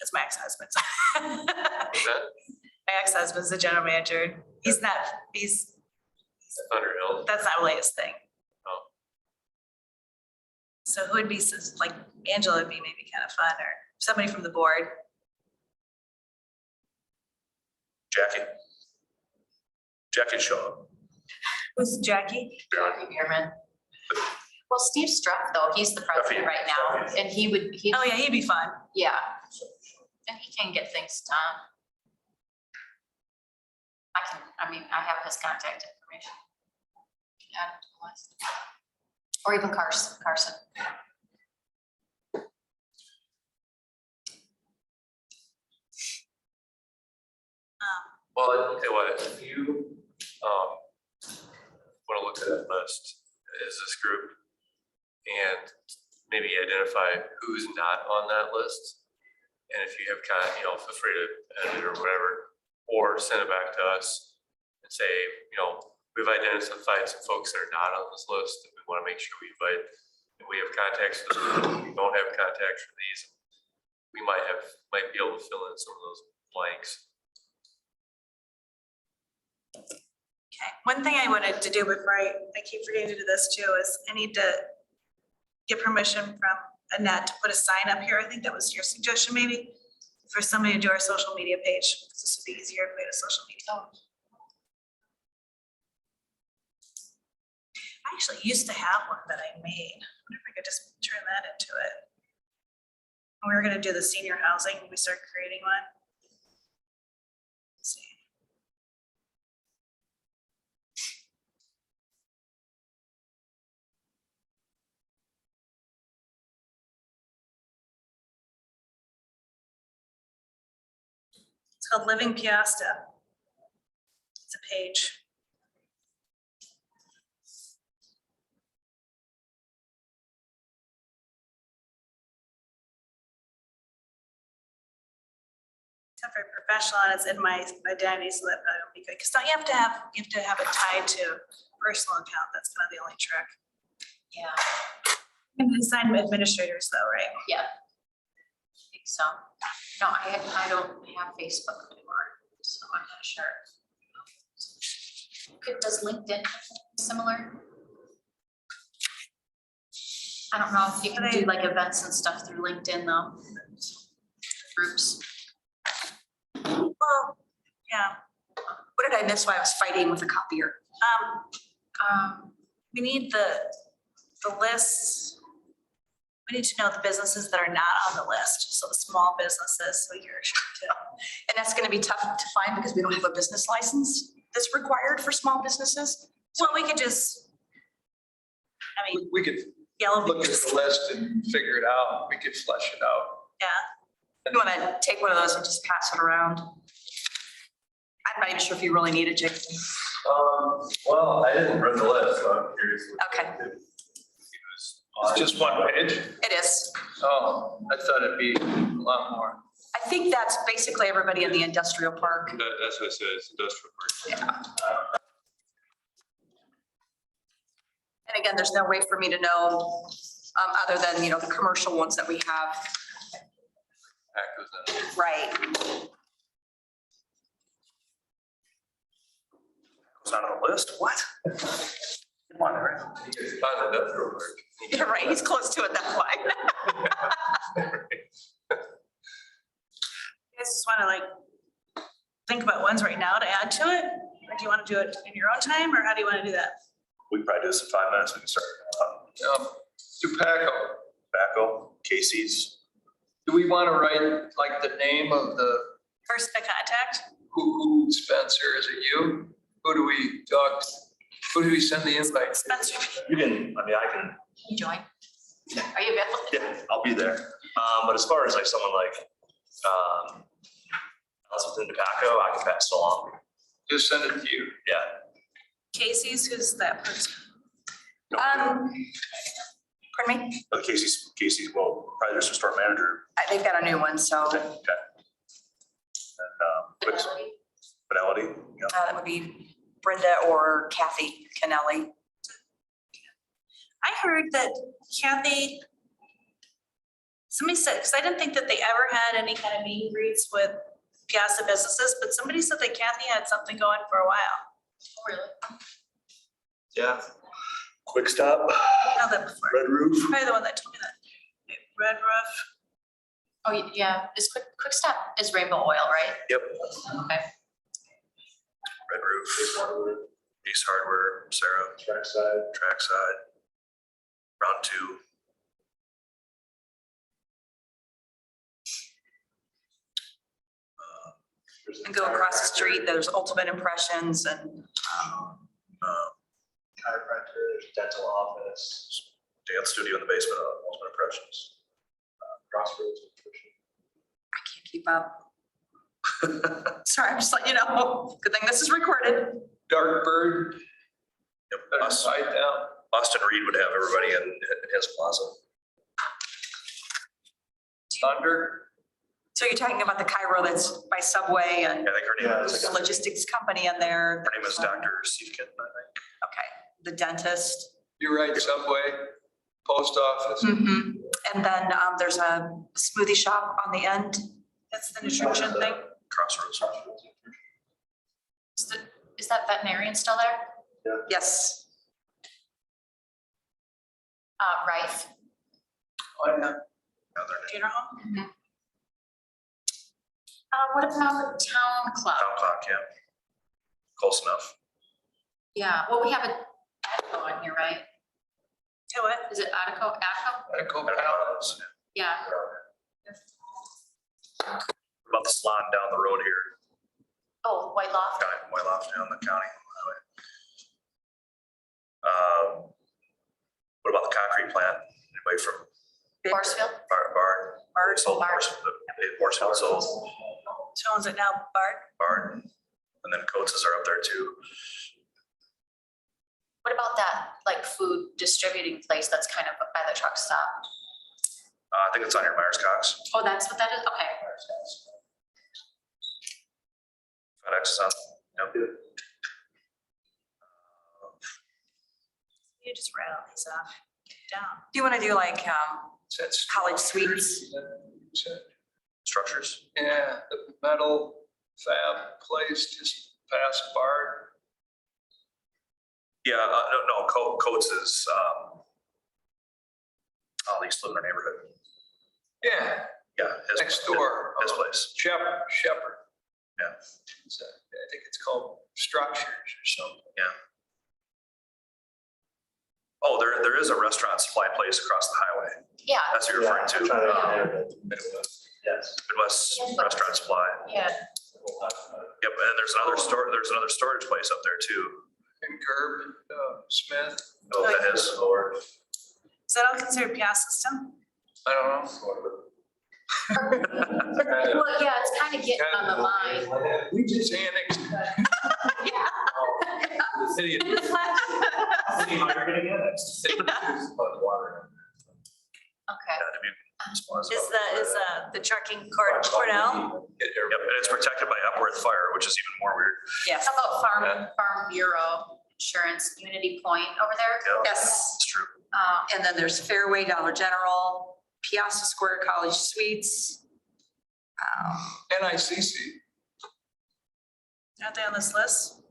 It's my ex-husband's. What's that? My ex-husband's the general manager. He's, Thunder Hill. that's not really his thing. Oh. So who would be, like Angela would be maybe kind of fun, or somebody from the board. Jackie Shaw. Who's Jackie? Jackie Bierman. Well, Steve Struck though, he's the president right now, and he Oh, yeah, he'd be fun. yeah. And he can get things done. I have his contact information. Add it to the list. Or even Carson. Well, I tell you what, if you, want to look at that list as this group and maybe identify who's not on that list. And if you have feel free to edit it or whatever, or send it back to us and say, we've identified some folks that are not on this list that we want to make sure we invite. And we have contacts for them, we don't have contacts for these. We might be able to fill in some of those blanks. Okay, one thing I wanted to do before I keep forgetting to do this too, is I need to get permission from Annette to put a sign up here. I think that was your suggestion maybe, for somebody to do our social media page. This would be easier if we had a social media. I actually used to have one that I made. I wonder if I could just turn that into it. We were gonna do the senior housing, we started creating one. Let's see. It's called Living Piasta. It's a page. It's not very professional and it's in my identity, so that would be good. Because you have to have it tied to personal account. That's kind of the only trick. Yeah, And assign administrators though, right? I think so. No, I don't have Facebook anymore, so I'm not sure. Does LinkedIn similar? I don't know if you can do like events and stuff through LinkedIn though. Groups. Well, yeah. What did I miss while I was fighting with the copier? We need the lists. We need to know the businesses that are not on the list, so the small businesses, so you're sure to. And that's gonna be tough to find because we don't have a business license that's required for small businesses. Well, we could just, I mean, We could yellow. look at the list and figure it out. We could flesh it out. Yeah, You wanna take one of those and just pass it around? I'm not even sure if you really need it, Jake. Well, I didn't run the list, so I'm curious. Okay. It's just one page. It is. Oh, I thought it'd be a lot more. I think that's basically everybody in the industrial park. That's what I said, it's industrial park. Yeah. And again, there's no way for me to know, other than, the commercial ones that we have. Right. It's not on the list, what? Come on, Eric. It's not industrial park. You're right, he's close to it, that's why. you guys just wanna think about ones right now to add to it? Or do you want to do it in your own time, or how do you want to do that? We can probably do this in 5 minutes. We can start. Dupaco, Tobacco, Casey's. do we want to write like the name of the, First to contact? who Spencer, is it you? Who do we talk, to? Who do we send the invite to? Spencer. You can, I mean, I can, Can you join? Are you available? yeah, I'll be there. But as far as like someone like, else within Tobacco, I can pass it along. Just send it to you. Yeah. Casey's, who's that person? Pardon me? But Casey's, well, probably there's some store manager. They've got a new one, so Okay. And, Quick Fidelity, yeah. that would be Brenda or Kathy Kennelly. I heard that Kathy, somebody said, because I didn't think that they ever had any kind of meet and greets with Piazza businesses, but somebody said that Kathy had something going for a while. Really? Yeah. Quick Stop, Know that before. Red Roof. Probably the one that told me that. Wait, Red Roof. Oh, yeah, is Quick Stop is Rainbow Oil, right? Yep. Okay. Red Roof. Ace Hardware, Sarah. Trackside. Round 2. And go across the street, there's Ultimate Impressions and Chiropractor, there's dental office, Dance studio in the basement of Ultimate Impressions. Crossroads. I can't keep up. Sorry, I'm just letting you know. Good thing this is recorded. Dark Bird, Yep. better side down. Austin Reed would have everybody in his plaza. Thunder, So you're talking about the Cairo that's by Subway and I think her name there's is, a logistics company in there. her name is Dr. Siefkin, I think. Okay, the dentist. you're right, Subway, post office. Mhm. And then there's a smoothie shop on the end. That's the nutrition thing. Crossroads. Is that veterinarian still there? Yes. Rife? Oh, yeah. Other name. Funeral home? What about Town Club? Town Clock, yeah. Close enough. Yeah, well, we have a Atco on here, right? To what? Is it Atco? Medical Better balance. balance, yeah. Yeah. About the salon down the road here, Oh, White Loft? White Loft down the county highway. What about the concrete plant? Anybody from Horsfield? Bard? Sold Bard. Horsfield sold So owns it now, Bart? Bard. And then Coates are up there too. What about that, like, food distributing place that's kind of by the truck stop? I think it's on your Myers Cox. Oh, that's what that is? Okay. FedEx is on. Yep. You just rattle these off, down. Do you want to do like That's college suites? Structures. Yeah, the metal fab place just past Bard. Yeah, no, Coates is, East Liver neighborhood. Yeah, Yeah. his- next door. His place. Shepherd. Yeah. It's, I think it's called Structures or something. Oh, there is a restaurant supply place across the highway. Yeah, That's what you're referring to. Yes. Midwest Restaurant Supply. yeah. Yep, and there's another storage place up there too. And Gerb, Smith, Oh, that is. Is that all considered Piazza still? I don't know. Well, yeah, it's kind of getting on the line. We just annexed. The city. Okay. Yeah, to be responsible. Is the trucking court Cornell? Yep, and it's protected by Epworth Fire, which is even more weird. Yes. How about Farm Bureau Insurance Unity Point over there? Yeah, Yes. It's true. And then there's Fairway, Dollar General, Piazza Square College Suites. NICC. Aren't they on this list?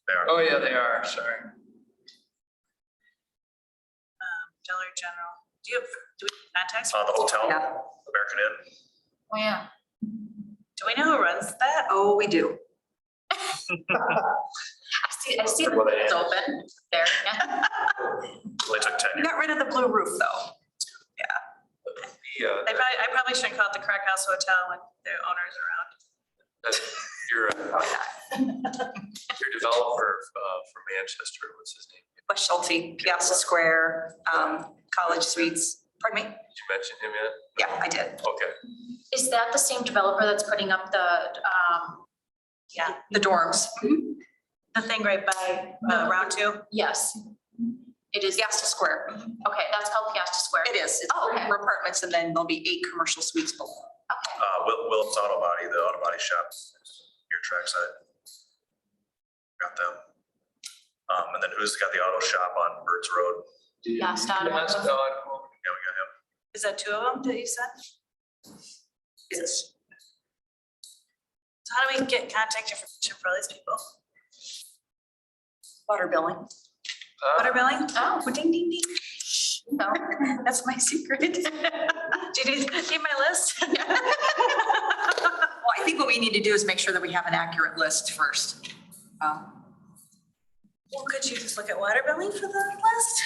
They are. Oh, yeah, they are, sorry. Dollar General. Do we have contacts? The hotel, Yeah. American Inn. Oh, yeah. Do we know who runs that? Oh, we do. I see the Well, they- it's open there. Yeah. They took We 10 years. got rid of the blue roof though. I probably shouldn't call it the Crack House Hotel when the owner's around. Your developer from Manchester, what's his name? West Schulte, Piazza Square, College Suites. Pardon me? Did you mention him yet? Yeah, I did. Okay. Is that the same developer that's putting up the, Yeah, The dorms. the thing right by round two. yes. It is, Piazza Square. okay, that's called Piasta Square. It is. It's Oh, okay. 4 apartments and then there'll be 8 commercial suites below. Okay. Willis Auto Body, the auto body shop, your trackside. Got them. And then who's got the auto shop on Birds Road? Yeah, Stone. That's Stone. Yeah, we got him. Is that 2 of them that you said? Yes. So how do we get contact information for all these people? Water billing. Water billing? Oh, Ding, ding, ding. no. That's my secret. Do you need my list? Well, I think what we need to do is make sure that we have an accurate list first. Well, could you just look at water billing for the list?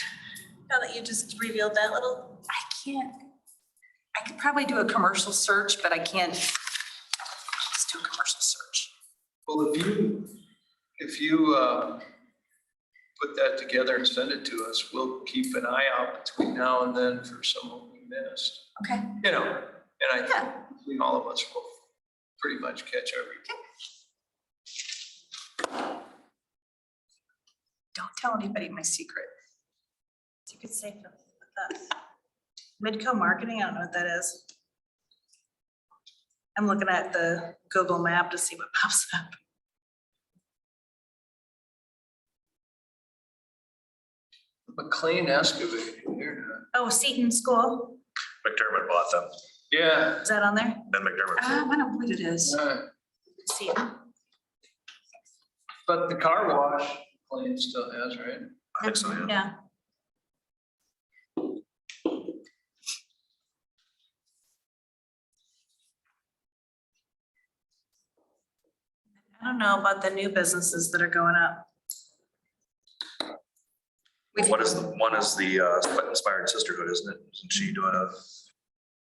Now that you just revealed that little, I could probably do a commercial search, but I can't just do a commercial search. Well, if you put that together and send it to us, we'll keep an eye out between now and then for someone we missed. Okay. You know, and I Yeah. think between all of us will pretty much catch everything. Don't tell anybody my secret. you could say that. Midco marketing, I don't know what that is. I'm looking at the Google map to see what pops up. McLean excavating there. Oh, Seton School, McDermott bought them. Yeah. is that on there? Then McDermott. I don't know what it is. Seton. But the car wash, McLean still has, right? I think so, yeah. Yeah. I don't know about the new businesses that are going up. One is the Inspired Sisterhood, isn't it? Isn't she doing a,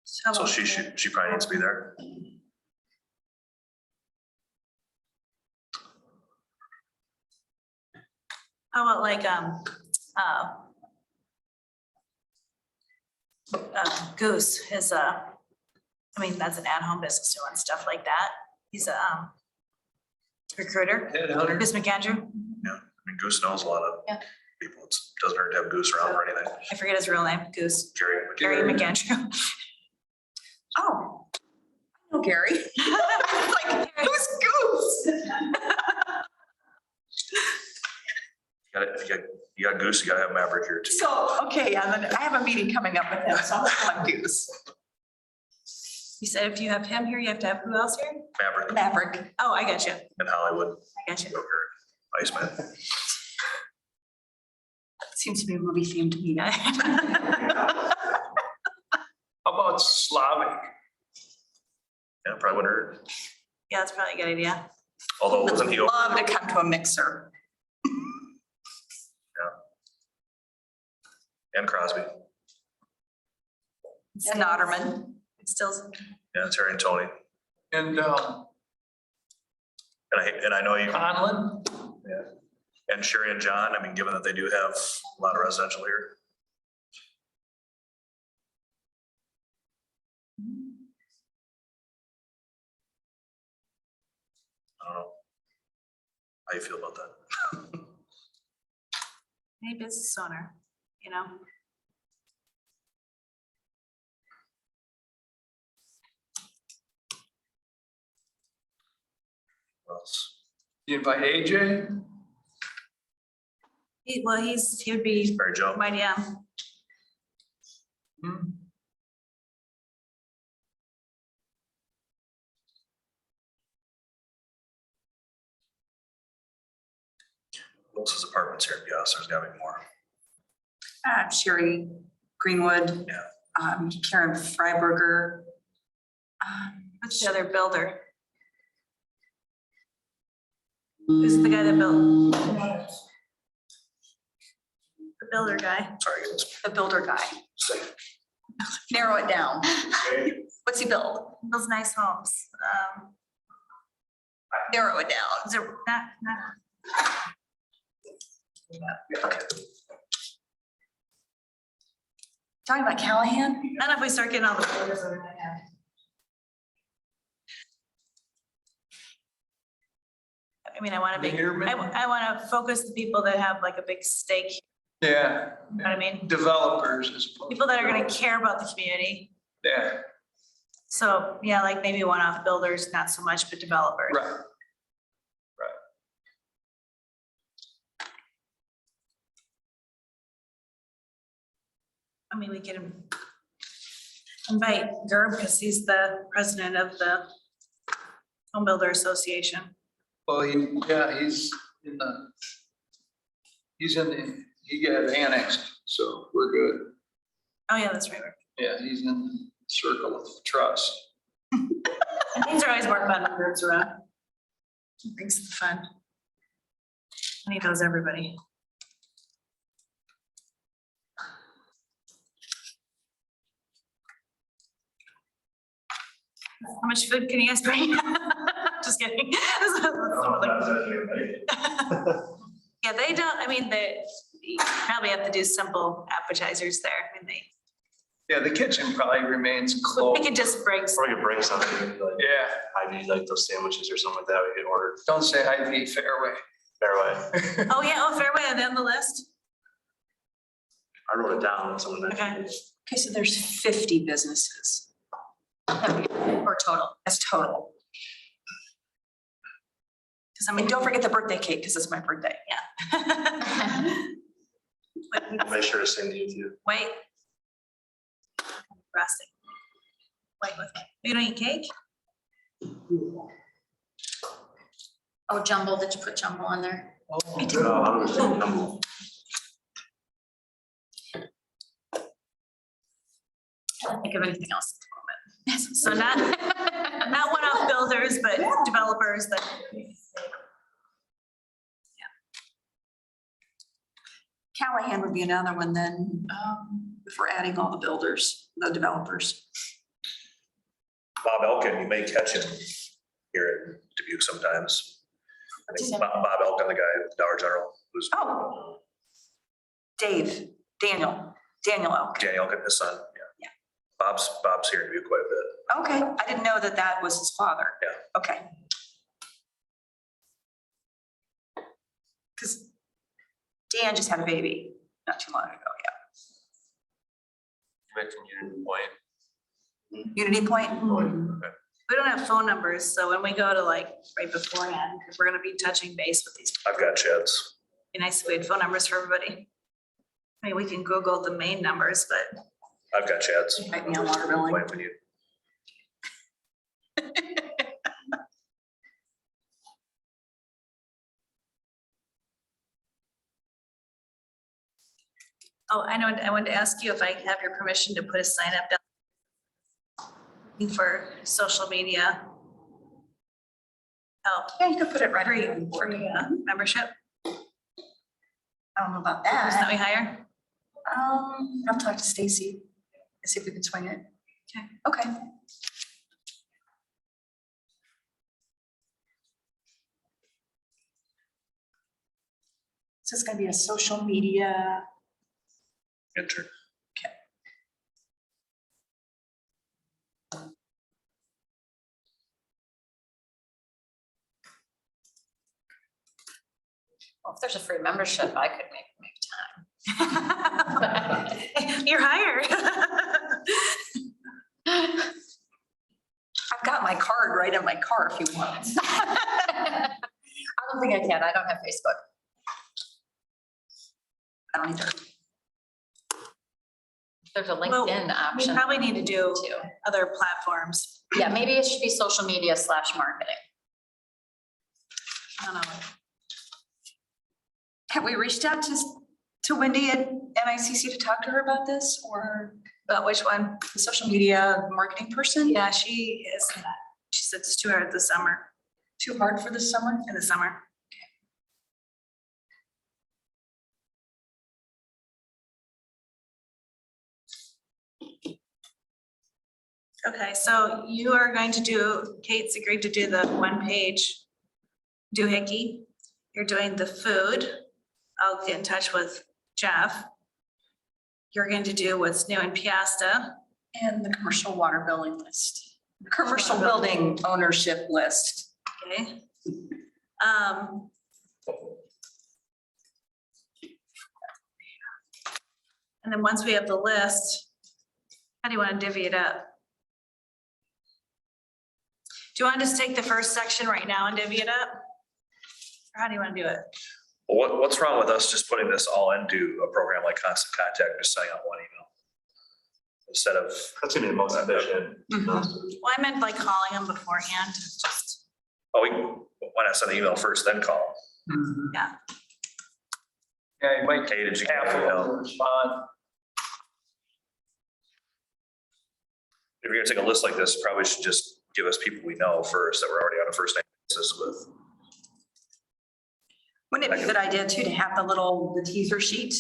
so she probably needs to be there. How about like, Goose is I mean, that's an at-home business doing stuff like that. He's a recruiter, Headhunter. Goose McAndrew. I mean, Goose knows a lot of Yeah. people. It doesn't hurt to have Goose around or anything. I forget his real name, Goose, Gary. Gary McAndrew. Oh. I know Gary. Like, who's Goose? You got Goose, you gotta have Maverick here too. So, okay, yeah, then I have a meeting coming up with him, so I'm calling Goose. You said if you have him here, you have to have who else here? Maverick Maverick. Oh, I got you. in Hollywood, I got you. Joker, Iceman. Seems to be a movie themed meeting. How about Slavic? Yeah, probably wouldn't hurt. Yeah, that's probably a good idea. Although wasn't he over? Love to come to a mixer. And Crosby. Snodderman. It's still, Yeah, Terry and Tony. And And I know you, Conlon? and Sherry and John, I mean, given that they do have a lot of residential here. I don't know. How you feel about that? any business owner, you know? What else? You invite AJ? He would be, Mary Jo? might, yeah. Hmm. Wilson's apartments here in Piasta, there's gotta be more. Sherry Greenwood. Yeah. Karen Freiberger. What's the other builder? Who's the guy that built? The builder guy. Sorry, it's The builder guy. safe. Narrow it down. What's he build? Builds nice homes. Narrow it down. Is it not? Talking about Callahan? I don't know if we start getting all the builders over there. I mean, I want to be, I want to focus the people that have like a big stake, Yeah, you know what I mean? developers as opposed. People that are gonna care about the community. Yeah, So, yeah, like maybe one-off builders, not so much, but developers. right. I mean, we can invite Gerb because he's the president of the Home Builder Association. Well, he's in the, he got annexed, so we're good. Oh, yeah, that's right. Yeah, he's in the circle of trust. And things are always more fun when Gerb's around. He brings some fun. And he knows everybody. How much food can you guys bring? Just kidding. Yeah, they don't, I mean, you probably have to do simple appetizers there. I mean, Yeah, the we probably remains they closed. could just bring. Or we could bring something, like, Yeah, I need like those sandwiches or something like that, we could order don't say Hy-Vee Fairway. Fairway. Oh, yeah, oh, Fairway, are they on the list? I wrote it down, someone Okay. mentioned it. Okay, so there's 50 businesses. Or total. That's total. Because I And mean, don't forget the birthday cake, because it's my birthday. I'll make sure to send you too. Wait. Frosting. Wait with me. You don't eat cake? Oh, jumble, did you put jumble on there? I do. No, I'm gonna say number. I don't think of anything else at So not, the moment. not one-off builders, but developers that. Callahan would be another one then, if we're adding all the builders, the developers. Bob Elkin, you may catch him here in Dubuque sometimes. I think Bob Elkin, the guy, Dollar General, who's Oh. Daniel Elkin. Danny Elkin, his son, yeah. Bob's here in Dubuque quite a bit. Okay, I didn't know that that was his father. Yeah. Okay. Because Dan just had a baby not too long ago, You mentioned Unity Point. yeah. Unity Point? Okay. We don't have phone numbers, so when we go to like right beforehand, because we're gonna be touching base with these, I've got Chad's. be nice if we had phone numbers for everybody. I mean, we can Google the main numbers, but I've got Chad's. Might be on water billing. When you, oh, I know, I wanted to ask you if I have your permission to put a sign up down for social media. Oh, Yeah, you could put it right free, on the board. free membership, I don't know about person that that. we hire. I'll talk to Stacy, and see if we can swing it. Okay. So it's gonna be a social media. intern. Well, if there's a free membership, I could make time. You're hired. I've got my card right in my car if you want. I don't think I can. I don't have Facebook. I don't either. There's a Well, LinkedIn We option probably need to do too. other platforms. Yeah, maybe it should be social media / marketing. I don't know. Have we reached out to Wendy at NICC to talk to her about this, or But which one? the social media marketing person? Yeah, she is, she said it's too hard this summer, Too hard for this summer? in the summer. Okay, so you are going to do, Kate's agreed to do the one-page doohickey. You're doing the food. I'll get in touch with Jeff. You're going to do what's new in Piasta. And the commercial water billing list, commercial building ownership list. Okay. And then once we have the list, how do you want to divvy it up? Do you want to just take the first section right now and divvy it up? Or how do you want to do it? What's wrong with us just putting this all into a program like Constant Contact, just sending out one email? Instead of, That's gonna be the most efficient. Well, I meant like calling them beforehand, just, why not send an email first, then call? yeah. Yeah, you might Hey, did you get half my of them email? respond. If you're gonna take a list like this, probably should just give us people we know first, that we're already on a first name basis with. Wouldn't it be a good idea too, to have the teaser sheet,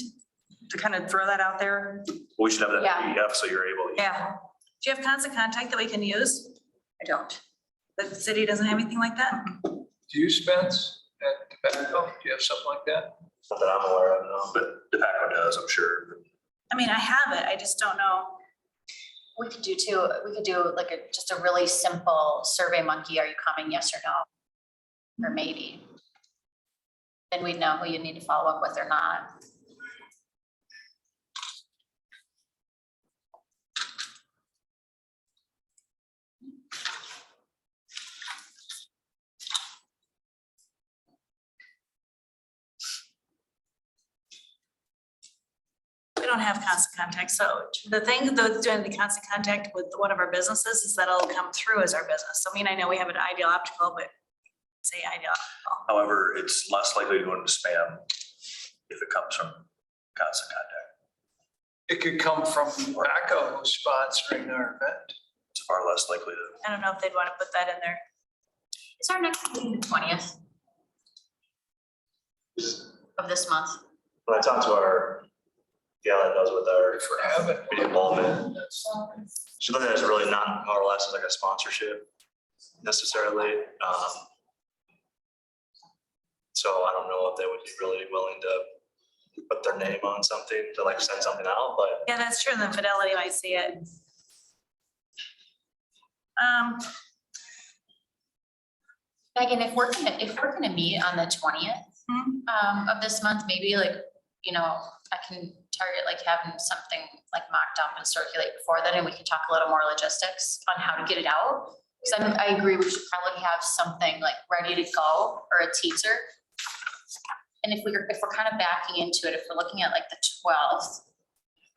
to kind of throw that out there? We should have that Yeah. PDF, so you're able. Yeah, Do you have constant contact that we can use? I don't. The city doesn't have anything like that? Do you, Spence, at Tobacco, do you have something like that? Not that I'm aware of, no. But Tobacco does, I'm sure. I mean, I have it, I just don't know. We could do too, we could do like just a really simple Survey Monkey, are you coming, yes or no? Or maybe. Then we'd know who you need to follow up with or not. We don't have constant contact, so the thing though, doing the constant contact with one of our businesses is that it'll come through as our business. I mean, I know we have an Ideal Optical, but say Ideal Optical. However, it's less likely to go into spam if it comes from Constant Contact. It could come from Tobacco who's sponsoring our event. It's far less likely to. I don't know if they'd want to put that in there. Is our next meeting the 20th of this month? When I talked to our gal that does with our For having. media involvement, she looked at it as really not more or less as like a sponsorship necessarily. So I don't know if they would be really willing to put their name on something to like send something out, but Yeah, that's true, then Fidelity might see it. Megan, if we're gonna meet on the 20th of this month, maybe like, you know, I can target like having something like mocked up and circulate before then, and we can talk a little more logistics on how to get it out. Because I agree, we should probably have something like ready to go or a teaser. And if we're kind of backing into it, if we're looking at like the 12th,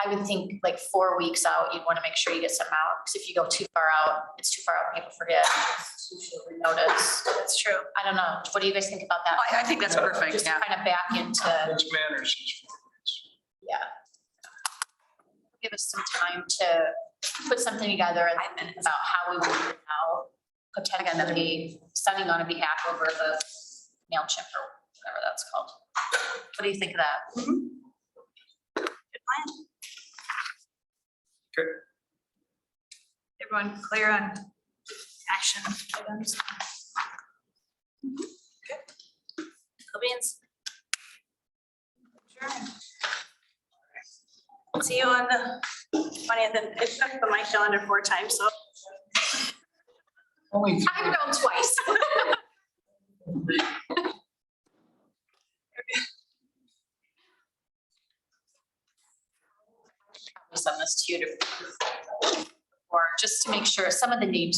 I would think like 4 weeks out, you'd want to make sure you get some out, because if you go too far out, it's too far out, people forget. It's too short of notice. That's true. I don't know, what do you guys think about that? I think that's perfect, Just yeah. to kind of back into, Ms. Manners is 4 weeks. yeah. Give us some time to put something together and about how we want it out. Potentially sending on a behalf over the MailChimp or whatever that's called. What do you think of that? Good plan. Okay. Everyone clear on action items? Good. Beans. Sure. See you on the 20th, and it took the my calendar 4 times, so. Only I've known twice. Send this to you to, or just to make sure some of the names